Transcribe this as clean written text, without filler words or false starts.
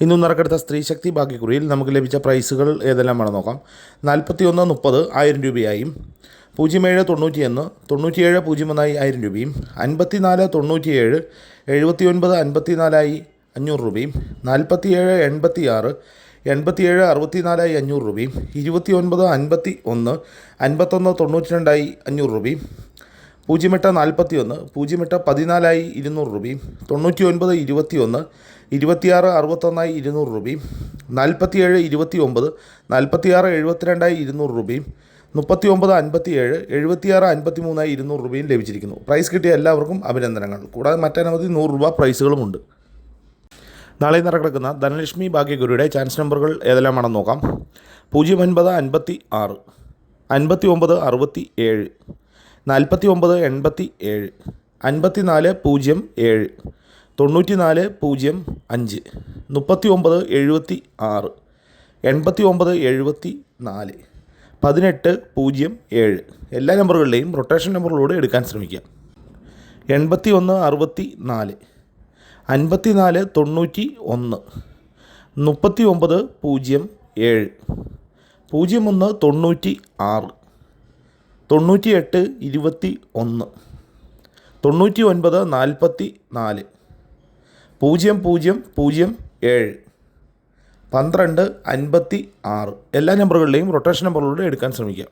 ഇന്നും നറുക്കെടുത്ത സ്ത്രീശക്തി ഭാഗ്യക്കുറിയിൽ നമുക്ക് ലഭിച്ച പ്രൈസുകൾ ഏതെല്ലാമാണെന്ന് നോക്കാം. 41.30 1000 രൂപയായും, 07.91 97.01 1000 രൂപയും, 54.97 79.54 500 രൂപയും, 47.86 87.64 500 രൂപയും, 29.51 51.92 500 രൂപയും, 08.41 08.14 200 രൂപയും, 99.21 26.61 200 രൂപയും, 47.29 46.72 200 രൂപയും, 39.57 76.53 200 രൂപയും ലഭിച്ചിരിക്കുന്നു. പ്രൈസ് കിട്ടിയ എല്ലാവർക്കും അഭിനന്ദനങ്ങൾ. കൂടാതെ മറ്റനവധി 100 രൂപ പ്രൈസുകളുമുണ്ട്. നാളെ നടക്കുന്ന ധനലക്ഷ്മി ഭാഗ്യഗുരുയുടെ ചാൻസ് നമ്പറുകൾ ഏതെല്ലാമാണെന്ന് നോക്കാം. 09.56 59.67 49.87 54.07 94.05 39.76 89.74 18.07 എല്ലാ നമ്പറുകളിലെയും റൊട്ടേഷൻ നമ്പറിലൂടെ എടുക്കാൻ ശ്രമിക്കുക. 81.64 54.91 39.07 01.96 98.21 99.44 00.07 12.56 എല്ലാ നമ്പറുകളിലെയും റൊട്ടേഷൻ നമ്പറിലൂടെ എടുക്കാൻ ശ്രമിക്കുക.